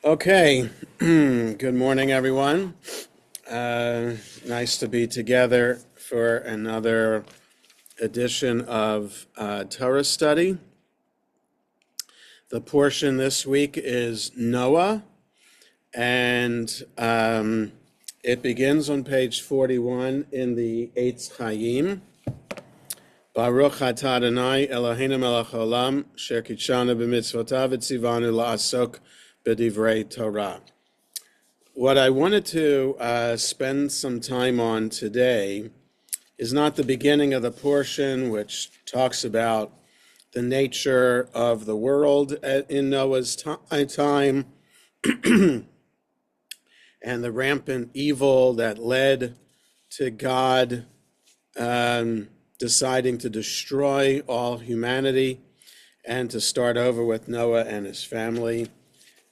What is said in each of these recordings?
Okay, good morning, everyone. Nice to be together for another edition of Torah study. The portion this week is Noah, and it begins on page 41 in the Eitz Chaim. Baruch atah Adonai Eloheinu melech haolam, asher kitshanu b'mitzvotav v'tzivanu la'asok b'divrei Torah. What I wanted to spend some time on today is not the beginning of the portion, which talks about the nature of the world in Noah's time and the rampant evil that led to God deciding to destroy all humanity and to start over with Noah and his family.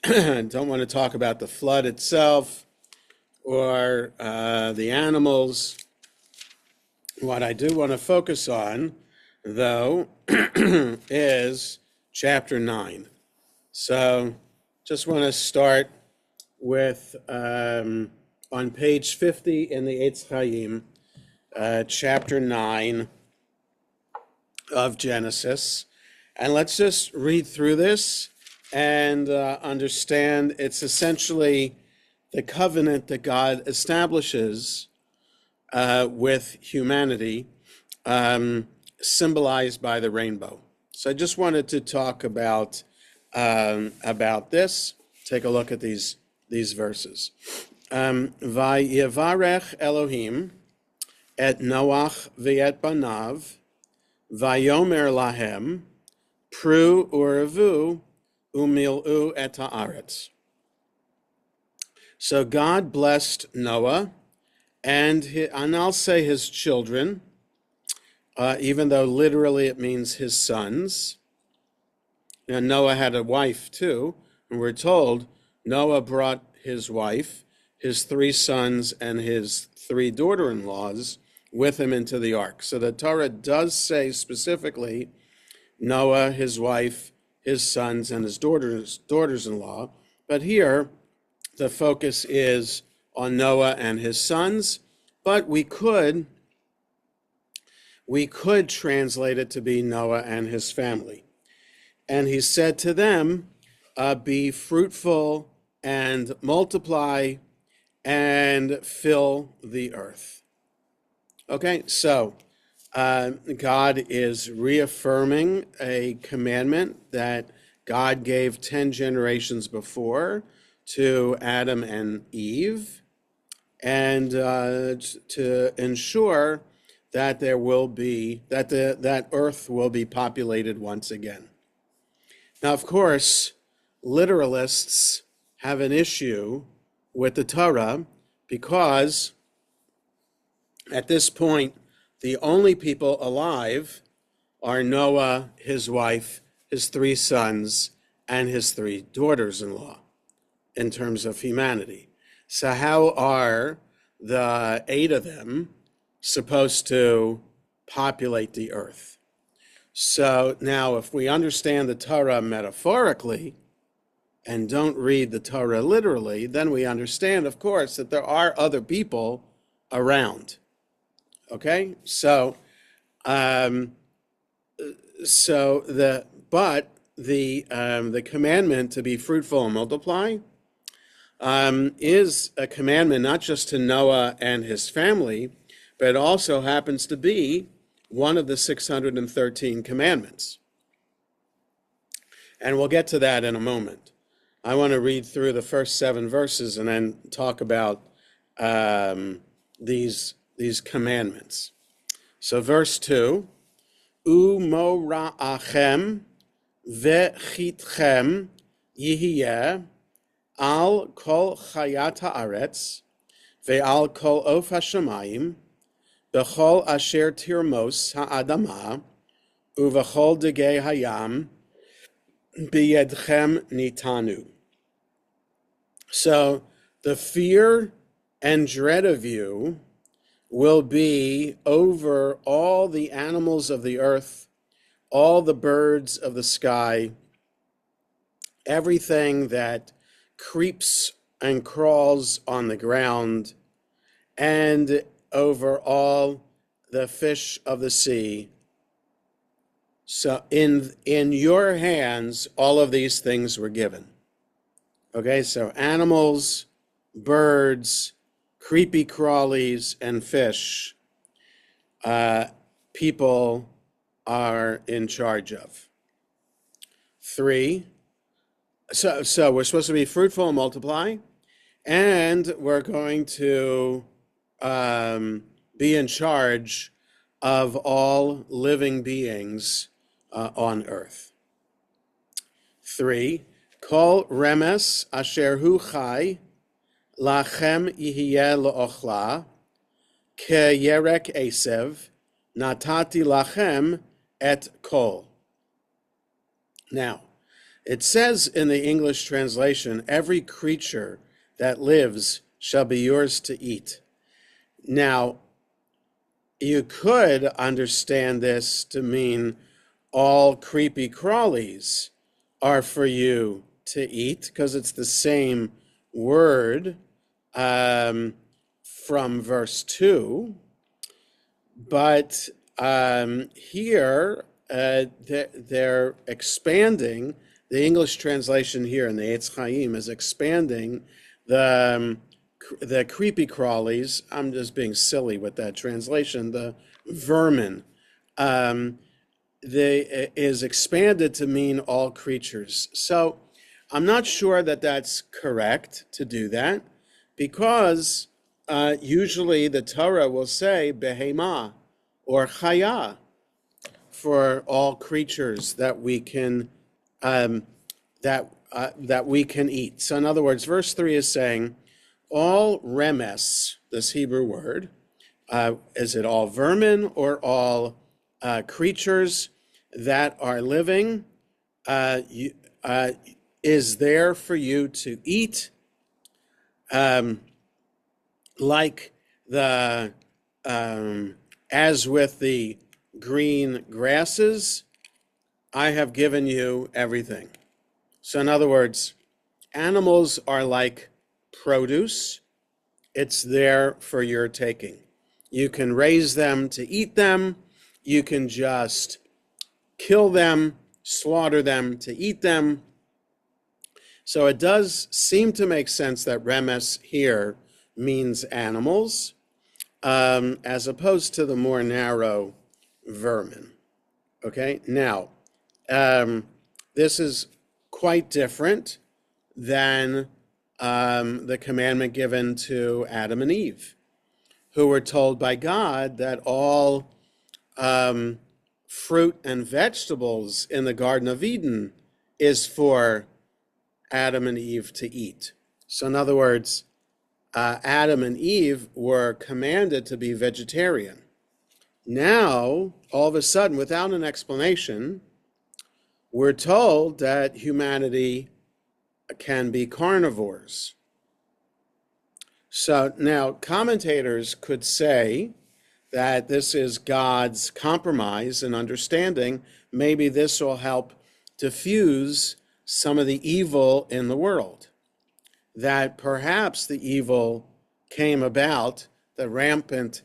Don't want to talk about the flood itself or the animals. What I do want to focus on, though, is chapter 9. So just want to start with, on page 50 in the Eitz Chaim, chapter 9 of Genesis. And let's just read through this and understand it's essentially the covenant that God establishes with humanity, symbolized by the rainbow. So I just wanted to talk about this. Take a look at these verses. Vayevarech Elohim et Noach ve'et banav, vayomer lahem, pru uravu, umil'u et haaretz. So God blessed Noah and I'll say his children, even though literally it means his sons. And Noah had a wife too, and we're told Noah brought his wife, his 3 sons, and his 3 daughter-in-laws with him into the ark. So the Torah does say specifically Noah, his wife, his sons, and his daughters-in-law. But here, the focus is on Noah and his sons, but we could translate it to be Noah and his family. And he said to them, be fruitful and multiply and fill the earth. Okay, so God is reaffirming a commandment that God gave 10 generations before to Adam and Eve, and to ensure that there will be that earth will be populated once again. Now, of course, literalists have an issue with the Torah because at this point, the only people alive are Noah, his wife, his 3 sons, and his 3 daughters-in-law in terms of humanity. So how are the 8 of them supposed to populate the earth? So now if we understand the Torah metaphorically and don't read the Torah literally, then we understand, of course, that there are other people around. Okay, so the commandment to be fruitful and multiply is a commandment not just to Noah and his family, but it also happens to be one of the 613 commandments. And we'll get to that in a moment. I want to read through the first 7 verses and then talk about these commandments. So verse 2, Umora'achem ve'chitchem yihiyeh al kol chayat haaretz ve'al kol of hashamayim b'chol asher tirmos ha'adama uv'chol degei hayam b'yedchem nitanu. So the fear and dread of you will be over all the animals of the earth, all the birds of the sky, everything that creeps and crawls on the ground, and over all the fish of the sea. So in your hands, all of these things were given. Okay, so animals, birds, creepy crawlies, and fish, people are in charge of. 3, so we're supposed to be fruitful and multiply, and we're going to be in charge of all living beings on earth. 3, Kol remes asher hu chai lachem yihye le'ochla ke yerek esev natati lachem et kol. Now, it says in the English translation, every creature that lives shall be yours to eat. Now, you could understand this to mean all creepy crawlies are for you to eat, because it's the same word from verse 2. But here, they're expanding. The English translation here in the Eitz Chaim is expanding the creepy crawlies. I'm just being silly with that translation. The vermin is expanded to mean all creatures. So I'm not sure that that's correct to do that, because usually the Torah will say behema or chaya for all creatures that we can that we can eat. So in other words, verse 3 is saying all remes, this Hebrew word, is it all vermin or all creatures that are living, is there for you to eat, like the as with the green grasses, I have given you everything. So in other words, animals are like produce. It's there for your taking. You can raise them to eat them. You can just kill them, slaughter them to eat them. So it does seem to make sense that remes here means animals, as opposed to the more narrow vermin. Okay, now, this is quite different than the commandment given to Adam and Eve, who were told by God that all fruit and vegetables in the Garden of Eden is for Adam and Eve to eat. So in other words, Adam and Eve were commanded to be vegetarian. Now, all of a sudden, without an explanation, we're told that humanity can be carnivores. So now commentators could say that this is God's compromise and understanding. Maybe this will help diffuse some of the evil in the world. That perhaps the evil came about, the rampant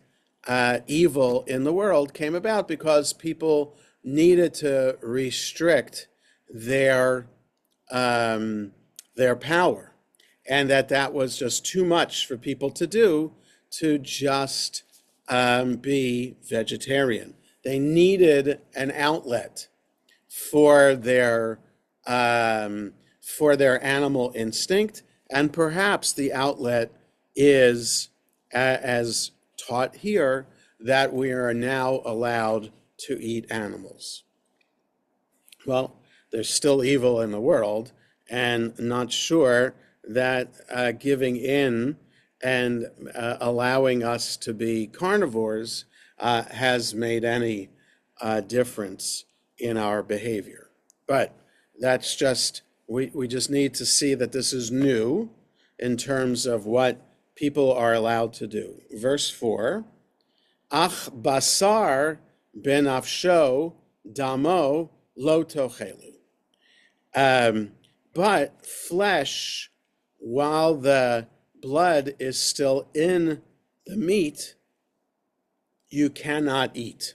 evil in the world came about because people needed to restrict their power, and that was just too much for people to do, to just be vegetarian. They needed an outlet for their animal instinct, and perhaps the outlet is, as taught here, that we are now allowed to eat animals. Well, there's still evil in the world, and not sure that giving in and allowing us to be carnivores has made any difference in our behavior. But that's just, we just need to see that this is new in terms of what people are allowed to do. Verse 4, Ach basar ben afsho damo lo tochelu. But flesh while the blood is still in the meat, you cannot eat.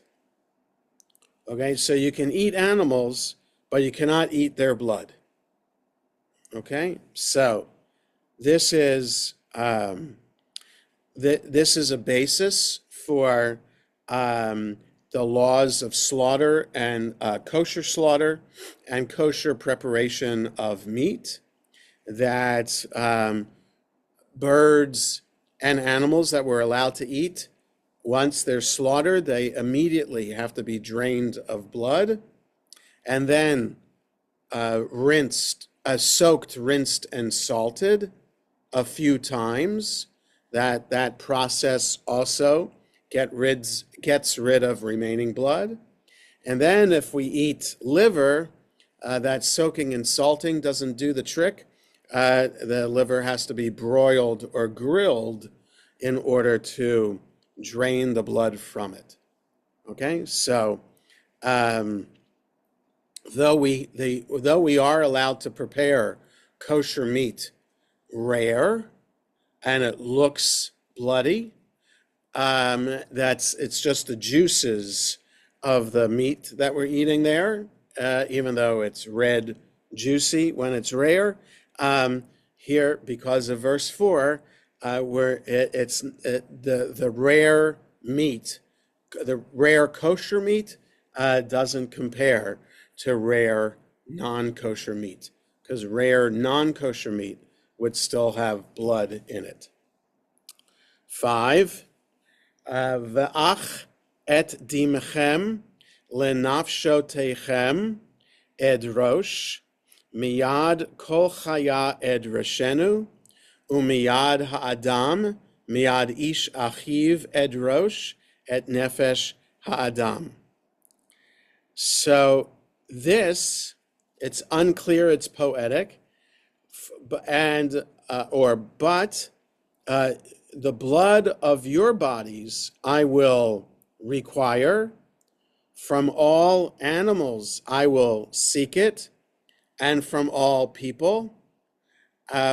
Okay, so you can eat animals, but you cannot eat their blood. Okay, so this is this is a basis for the laws of slaughter and kosher slaughter and kosher preparation of meat, that birds and animals that we're allowed to eat, once they're slaughtered, they immediately have to be drained of blood and then soaked, rinsed, and salted a few times. That process also gets rid of remaining blood. And then if we eat liver, that soaking and salting doesn't do the trick. The liver has to be broiled or grilled in order to drain the blood from it. Okay, so though we are allowed to prepare kosher meat rare and it looks bloody, it's just the juices of the meat that we're eating there, even though it's red, juicy when it's rare. Here, because of verse 4, where the rare meat, the rare kosher meat, doesn't compare to rare non-kosher meat, because rare non-kosher meat would still have blood in it. 5, Ve'ach et dimechem lenafshotechem edrosh miyad kol chaya edroshenu umiyad ha'adam miyad ish achiv edrosh et nefesh ha'adam. So this, it's unclear, it's poetic, but the blood of your bodies I will require. From all animals I will seek it, and from all people,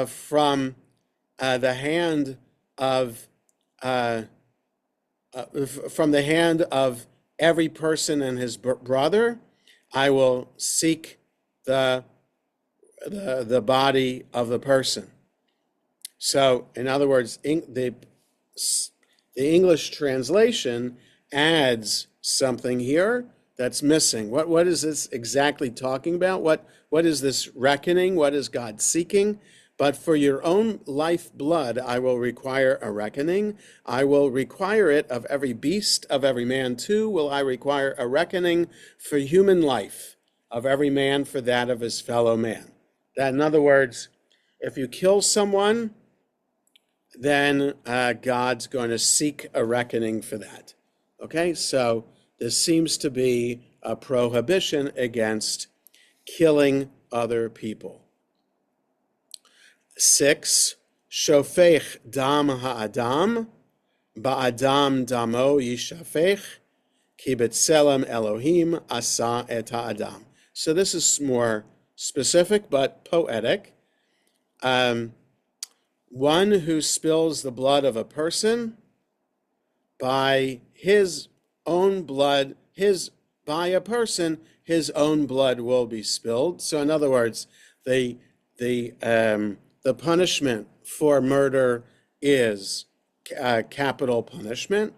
from the hand of every person and his brother, I will seek the body of the person. So, in other words, the English translation adds something here that's missing. What is this exactly talking about? What is this reckoning? What is God seeking? But for your own life blood, I will require a reckoning. I will require it of every beast, of every man too. Will I require a reckoning for human life, of every man for that of his fellow man? That, in other words, if you kill someone, then God's going to seek a reckoning for that. Okay, so this seems to be a prohibition against killing other people. 6, shofech dam ha'adam, ba'adam damo yishafech, ki b'tselem Elohim asa et ha'adam. So this is more specific but poetic. One who spills the blood of a person, by his own blood, by a person, his own blood will be spilled. So in other words, the punishment for murder is capital punishment.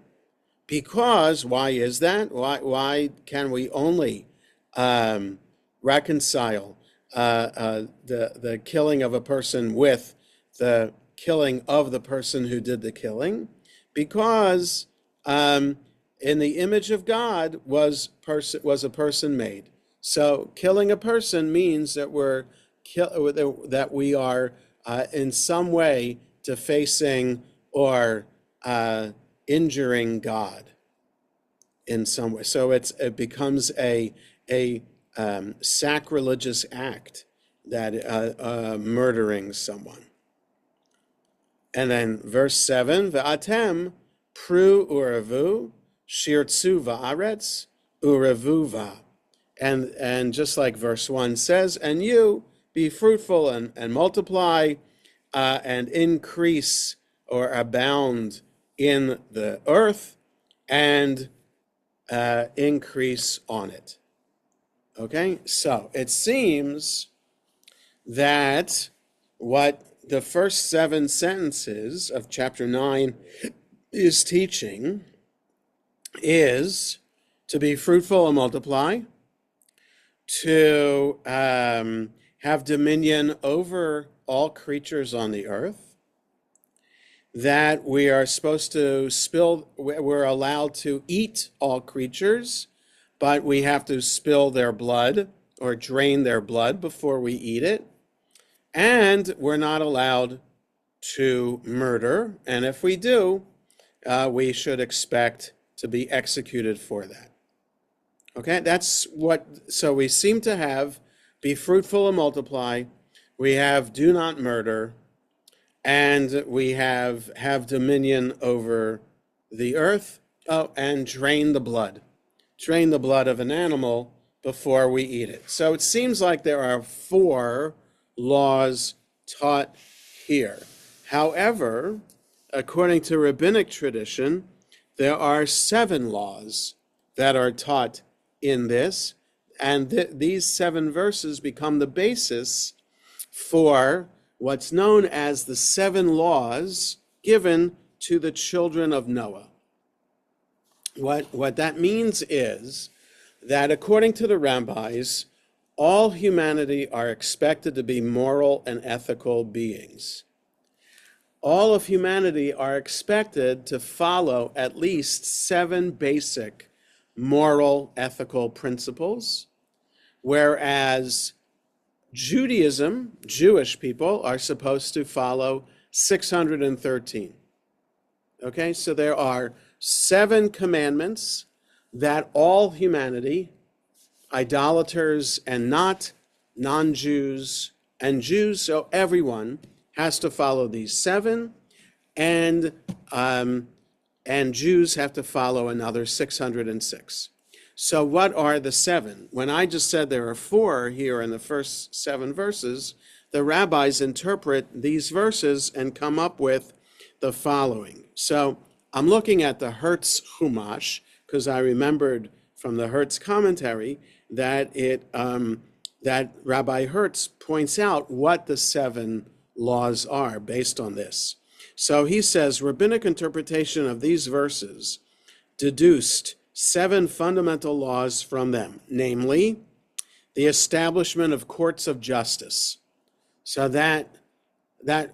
Because, why is that? Why can we only reconcile the killing of a person with the killing of the person who did the killing? Because in the image of God was a person made. So killing a person means that we are in some way defacing or injuring God in some way. So it becomes a sacrilegious act, that murdering someone. And then verse 7, V'atem pru uravu shirtzu va'aretz uravu va. And just like verse 1 says, and you be fruitful and multiply, and increase or abound in the earth and increase on it. Okay, so it seems that what the first 7 sentences of chapter 9 is teaching is to be fruitful and multiply, to have dominion over all creatures on the earth, that we are supposed to we're allowed to eat all creatures, but we have to spill their blood or drain their blood before we eat it. And we're not allowed to murder. And if we do, we should expect to be executed for that. Okay, that's so we seem to have be fruitful and multiply. We have do not murder. And we have dominion over the earth. Oh, and drain the blood. Drain the blood of an animal before we eat it. So it seems like there are 4 laws taught here. However, according to rabbinic tradition, there are 7 laws that are taught in this, and these 7 verses become the basis for what's known as the 7 laws given to the children of Noah. What that means is that according to the rabbis, all humanity are expected to be moral and ethical beings. All of humanity are expected to follow at least 7 basic moral, ethical principles, whereas Judaism, Jewish people, are supposed to follow 613. Okay, so there are 7 commandments that all humanity, idolaters and not, non-Jews and Jews, so everyone has to follow these 7, and Jews have to follow another 606. So what are the 7? When I just said there are 4 here in the first 7 verses, the rabbis interpret these verses and come up with the following. So I'm looking at the Hertz Chumash because I remembered from the Hertz commentary that that Rabbi Hertz points out what the 7 laws are based on this. So he says rabbinic interpretation of these verses deduced 7 fundamental laws from them, namely the establishment of courts of justice. So that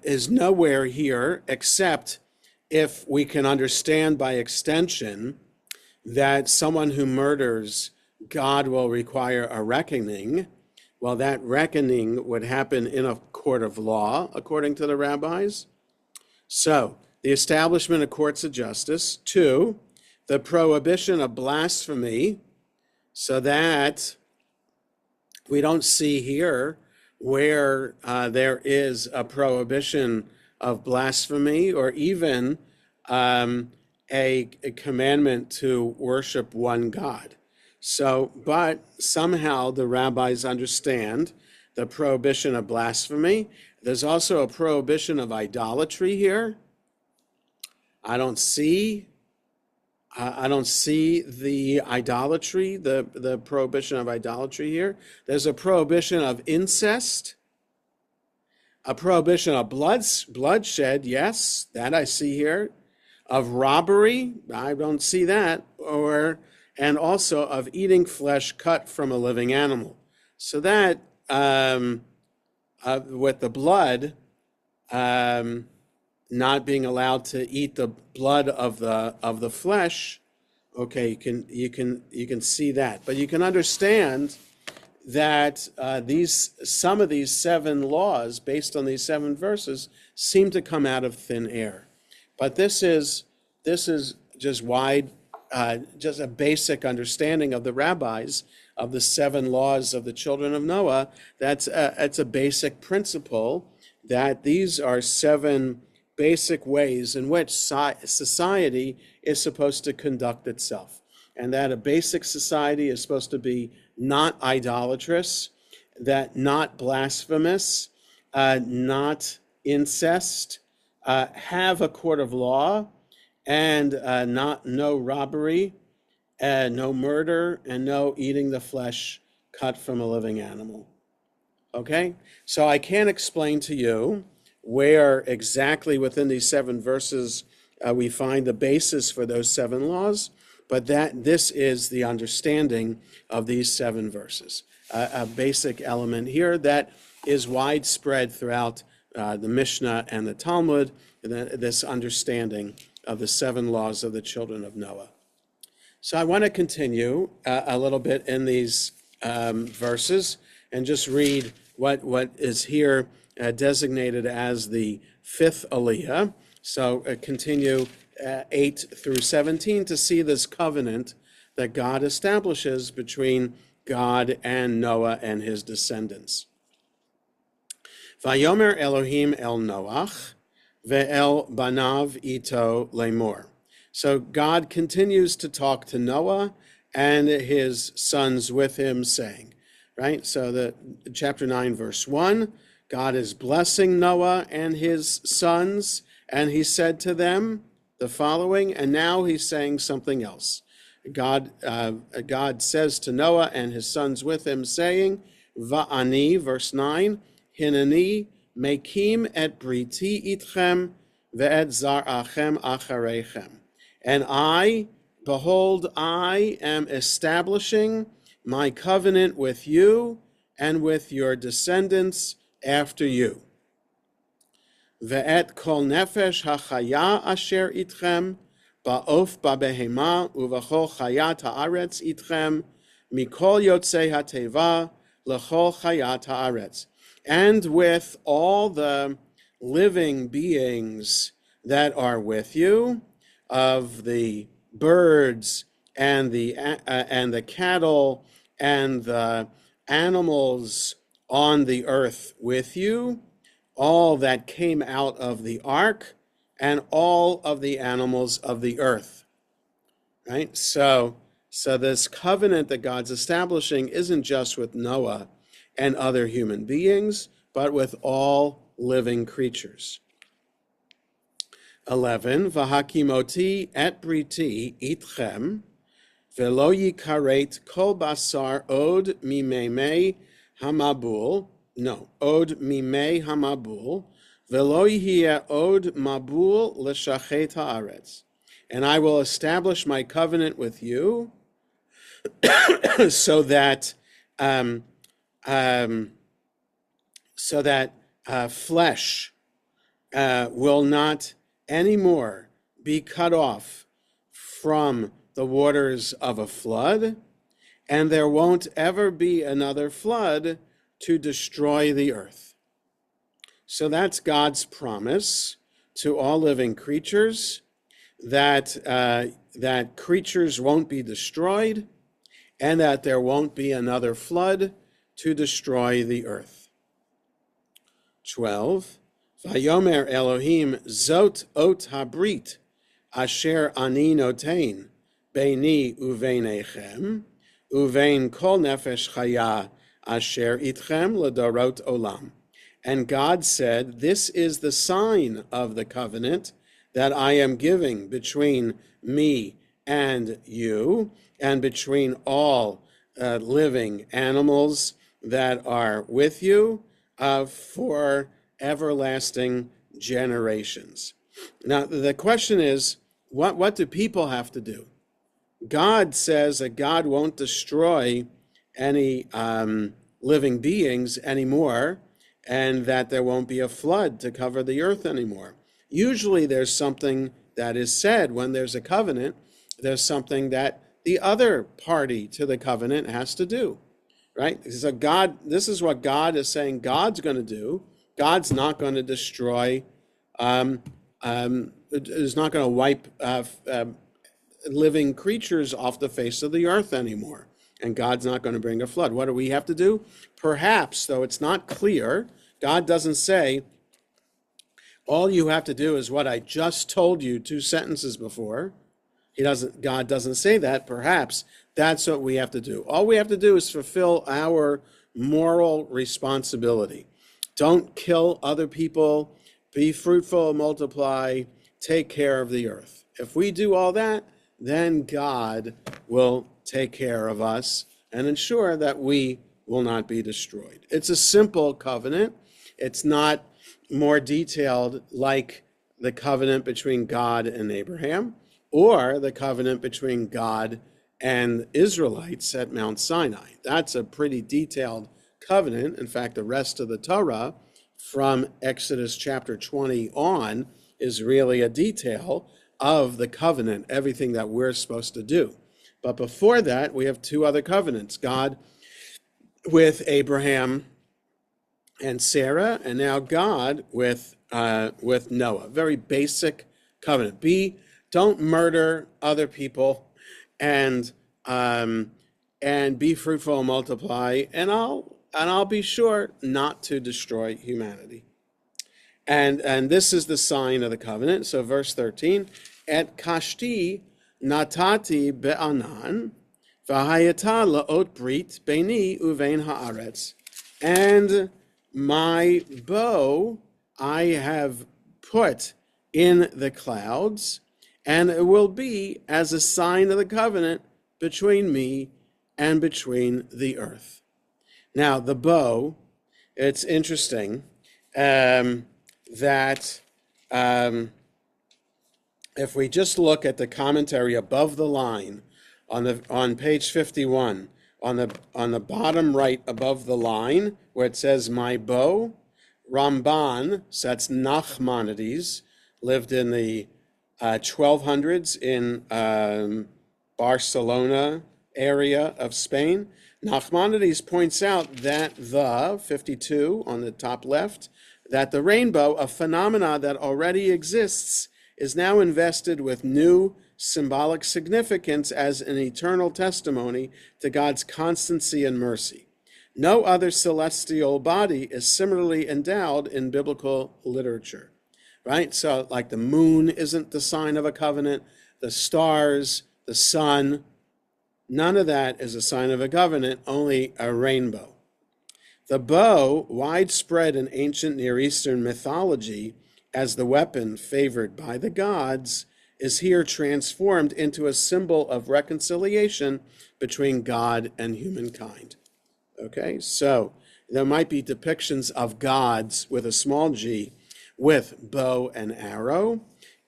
is nowhere here except if we can understand by extension that someone who murders, God will require a reckoning. Well, that reckoning would happen in a court of law, according to the rabbis. So, the establishment of courts of justice. 2, the prohibition of blasphemy, so that we don't see here where there is a prohibition of blasphemy or even a commandment to worship one God. So, but somehow the rabbis understand the prohibition of blasphemy. There's also a prohibition of idolatry here. I don't see the idolatry, the prohibition of idolatry here. There's a prohibition of incest, a prohibition of bloodshed, yes, that I see here. Of robbery, I don't see that, and also of eating flesh cut from a living animal. So that with the blood, not being allowed to eat the blood of the flesh, okay, you can see that, but you can understand that some of these 7 laws based on these 7 verses seem to come out of thin air. But this is just just a basic understanding of the rabbis of the 7 laws of the children of Noah. It's a basic principle that these are 7 basic ways in which society is supposed to conduct itself, and that a basic society is supposed to be not idolatrous, that not blasphemous, not incest, have a court of law, and no robbery, no murder, and no eating the flesh cut from a living animal. Okay? So I can't explain to you where exactly within these 7 verses we find the basis for those 7 laws, but this is the understanding of these 7 verses. A basic element here that is widespread throughout the Mishnah and the Talmud, this understanding of the 7 laws of the children of Noah. So I want to continue a little bit in these verses and just read what is here designated as the 5th Aliyah. So continue 8 through 17 to see this covenant that God establishes between God and Noah and his descendants. Vayomer Elohim el Noach ve'el banav ito lemor. So God continues to talk to Noah and his sons with him, saying, right? So the chapter 9, verse 1, God is blessing Noah and his sons, and he said to them the following, and now he's saying something else. God says to Noah and his sons with him, saying, Va'ani, verse 9, Hinani mekim et briti itchem ve'et zar'achem acharechem. And I, behold, I am establishing my covenant with you and with your descendants after you. Ve'et kol nefesh hachaya asher itchem, ba'of ba'behema uvachol chayat ha'aretz itchem, mikol yotzei ha'teva lechol chayat ha'aretz. And with all the living beings that are with you, of the birds and the cattle and the animals on the earth with you, all that came out of the ark, and all of the animals of the earth. Right? So this covenant that God's establishing isn't just with Noah and other human beings, but with all living creatures. 11, V'hakimoti et briti itchem, v'lo yikaret kol basar od mimei hamabul, v'lo yihye od mabul l'shachet haaretz. And I will establish my covenant with you so that flesh will not anymore be cut off from the waters of a flood, and there won't ever be another flood to destroy the earth. So that's God's promise to all living creatures, that creatures won't be destroyed, and that there won't be another flood to destroy the earth. 12, Vayomer Elohim zot ot habrit asher ani notein beini uveinechem uvein kol nefesh chaya asher itchem ledorot olam. And God said, this is the sign of the covenant that I am giving between me and you, and between all living animals that are with you for everlasting generations. Now, the question is, what do people have to do? God says that God won't destroy any living beings anymore, and that there won't be a flood to cover the earth anymore. Usually there's something that is said when there's a covenant. There's something that the other party to the covenant has to do, right? So this is what God is saying God's going to do. God's not going to destroy, is not going to wipe living creatures off the face of the earth anymore. And God's not going to bring a flood. What do we have to do? Perhaps, though it's not clear, God doesn't say, all you have to do is what I just told you 2 sentences before. God doesn't say that. Perhaps that's what we have to do. All we have to do is fulfill our moral responsibility. Don't kill other people. be fruitful, multiply, take care of the earth. If we do all that, then God will take care of us and ensure that we will not be destroyed. It's a simple covenant. It's not more detailed like the covenant between God and Abraham or the covenant between God and Israelites at Mount Sinai. That's a pretty detailed covenant. In fact, the rest of the Torah from Exodus chapter 20 on is really a detail of the covenant, everything that we're supposed to do. But before that, we have two other covenants, God with Abraham and Sarah, and now God with Noah. Very basic covenant. Don't murder other people, and be fruitful and multiply, and I'll be sure not to destroy humanity. And this is the sign of the covenant. So verse 13, Et kashti natati be'anan, v'hayata la'ot brit beini uvein haaretz. And my bow I have put in the clouds, and it will be as a sign of the covenant between me and between the earth. Now, the bow, it's interesting that if we just look at the commentary above the line on page 51, on the bottom right above the line where it says my bow, Ramban, so that's Nachmanides, lived in the 1200s in Barcelona area of Spain. Nachmanides points out that the 52 on the top left, that the rainbow, a phenomena that already exists, is now invested with new symbolic significance as an eternal testimony to God's constancy and mercy. No other celestial body is similarly endowed in biblical literature, right? So like the moon isn't the sign of a covenant, the stars, the sun, none of that is a sign of a covenant, only a rainbow. The bow, widespread in ancient Near Eastern mythology as the weapon favored by the gods, is here transformed into a symbol of reconciliation between God and humankind. Okay, so there might be depictions of gods with a small g, with bow and arrow,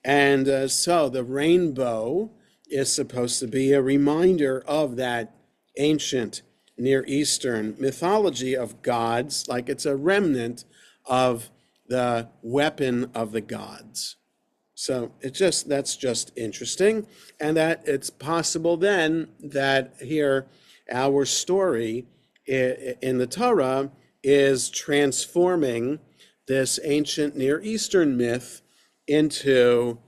and so the rainbow is supposed to be a reminder of that ancient Near Eastern mythology of gods, like it's a remnant of the weapon of the gods. So that's just interesting, and that it's possible then that here our story in the Torah is transforming this ancient Near Eastern myth into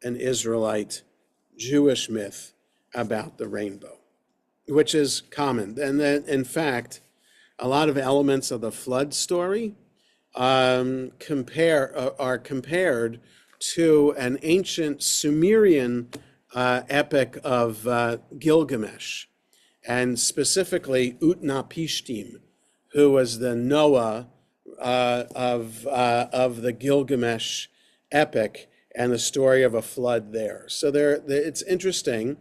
an Israelite Jewish myth about the rainbow, which is common. And then, in fact, a lot of elements of the flood story are compared to an ancient Sumerian epic of Gilgamesh, and specifically Utnapishtim, who was the Noah of the Gilgamesh epic and the story of a flood there. So it's interesting,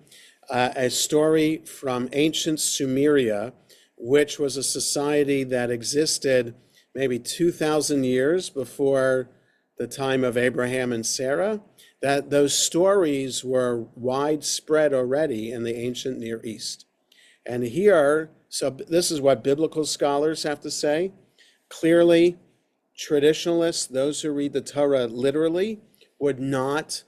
a story from ancient Sumeria, which was a society that existed maybe 2,000 years before the time of Abraham and Sarah, that those stories were widespread already in the ancient Near East. And here, so this is what biblical scholars have to say. Clearly, traditionalists, those who read the Torah literally, would not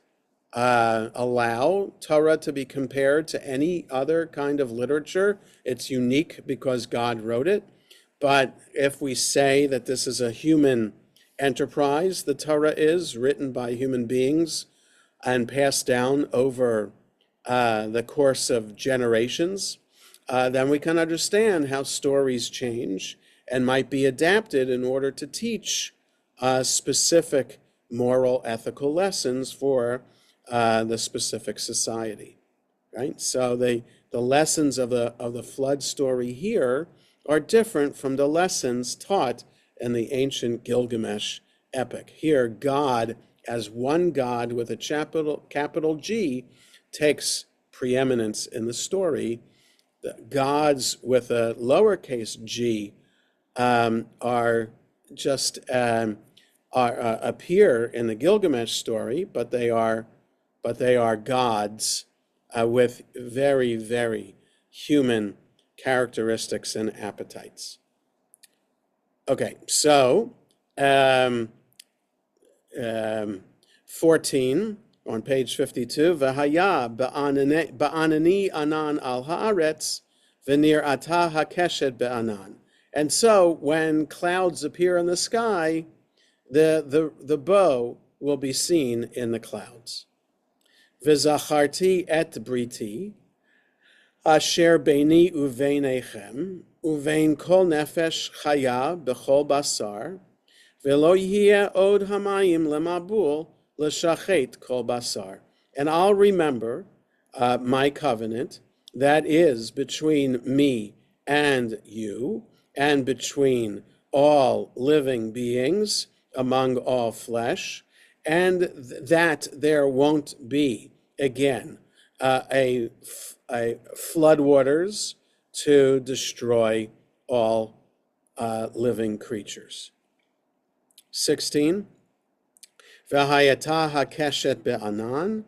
allow Torah to be compared to any other kind of literature. It's unique because God wrote it. But if we say that this is a human enterprise, the Torah is written by human beings and passed down over the course of generations, then we can understand how stories change and might be adapted in order to teach specific moral, ethical lessons for the specific society, right? So the lessons of the flood story here are different from the lessons taught in the ancient Gilgamesh epic. Here, God, as one God with a capital G, takes preeminence in the story. The gods with a lowercase g are just appear in the Gilgamesh story, but they are gods with very, very human characteristics and appetites. Okay, so 14 on page 52, V'haya ba'anani anan al haaretz v'nir ata hakeshet be'anan. And so when clouds appear in the sky, the bow will be seen in the clouds. V'zacharti et briti asher beini uveinechem uvein kol nefesh chaya b'chol basar v'lo yihye od hamayim lemabul l'shachet kol basar. And I'll remember my covenant that is between me and you and between all living beings among all flesh, and that there won't be again a floodwaters to destroy all living creatures. 16. V'hayata hakeshet be'anan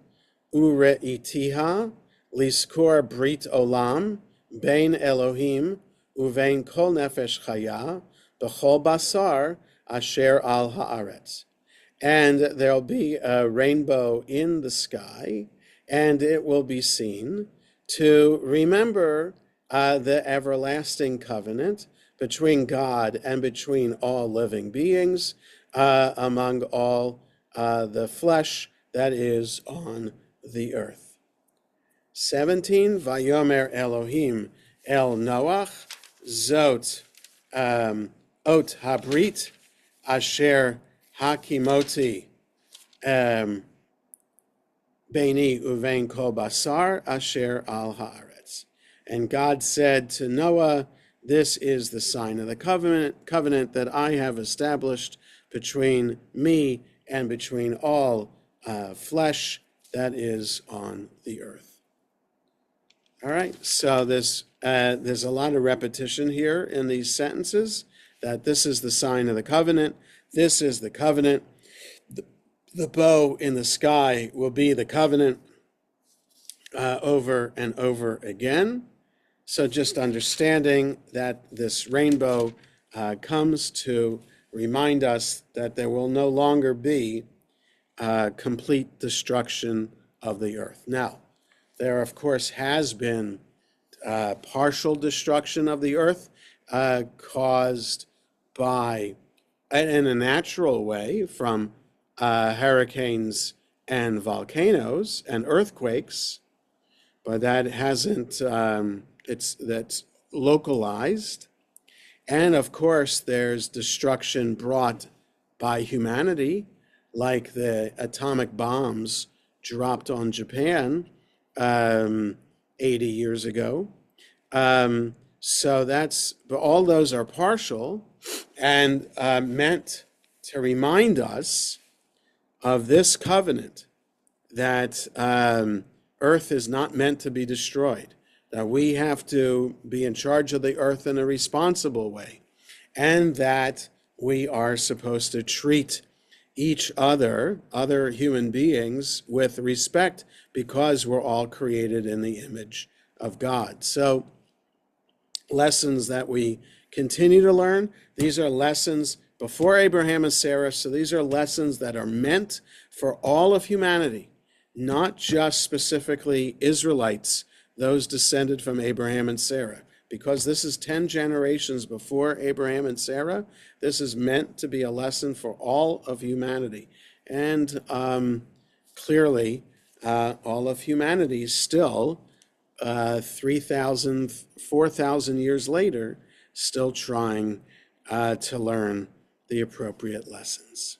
ure'itiha liskor brit olam bein Elohim uvein kol nefesh chaya b'chol basar asher al haaretz. And there'll be a rainbow in the sky, and it will be seen to remember the everlasting covenant between God and between all living beings among all the flesh that is on the earth. 17, Vayomer Elohim el Noach zot ot habrit asher hakimoti beini uvein kol basar asher al haaretz. And God said to Noah, this is the sign of the covenant that I have established between me and between all flesh that is on the earth. All right, so there's a lot of repetition here in these sentences, that this is the sign of the covenant, this is the covenant, the bow in the sky will be the covenant over and over again. So just understanding that this rainbow comes to remind us that there will no longer be complete destruction of the earth. Now, there, of course, has been partial destruction of the earth caused by, in a natural way, from hurricanes and volcanoes and earthquakes, but that hasn't, that's localized. And of course, there's destruction brought by humanity, like the atomic bombs dropped on Japan 80 years ago. So but all those are partial and meant to remind us of this covenant, that earth is not meant to be destroyed, that we have to be in charge of the earth in a responsible way, and that we are supposed to treat each other human beings, with respect, because we're all created in the image of God. So lessons that we continue to learn, these are lessons before Abraham and Sarah, so these are lessons that are meant for all of humanity, not just specifically Israelites, those descended from Abraham and Sarah. Because this is 10 generations before Abraham and Sarah, this is meant to be a lesson for all of humanity. And clearly, all of humanity still, 3,000, 4,000 years later, still trying to learn the appropriate lessons.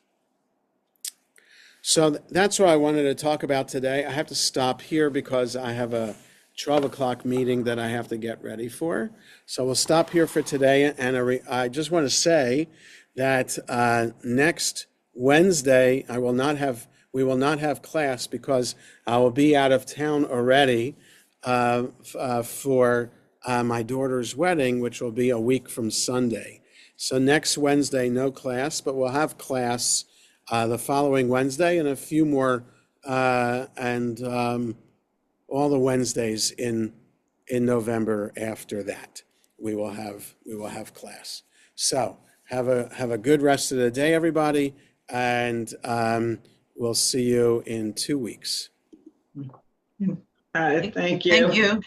So that's what I wanted to talk about today. I have to stop here because I have a 12 o'clock meeting that I have to get ready for. So we'll stop here for today. And I just want to say that next Wednesday, we will not have class because I will be out of town already for my daughter's wedding, which will be a week from Sunday. So next Wednesday, no class, but we'll have class the following Wednesday and a few more, and all the Wednesdays in November after that. We will have class. So have a good rest of the day, everybody, and we'll see you in 2 weeks. All right, thank you. Thank you.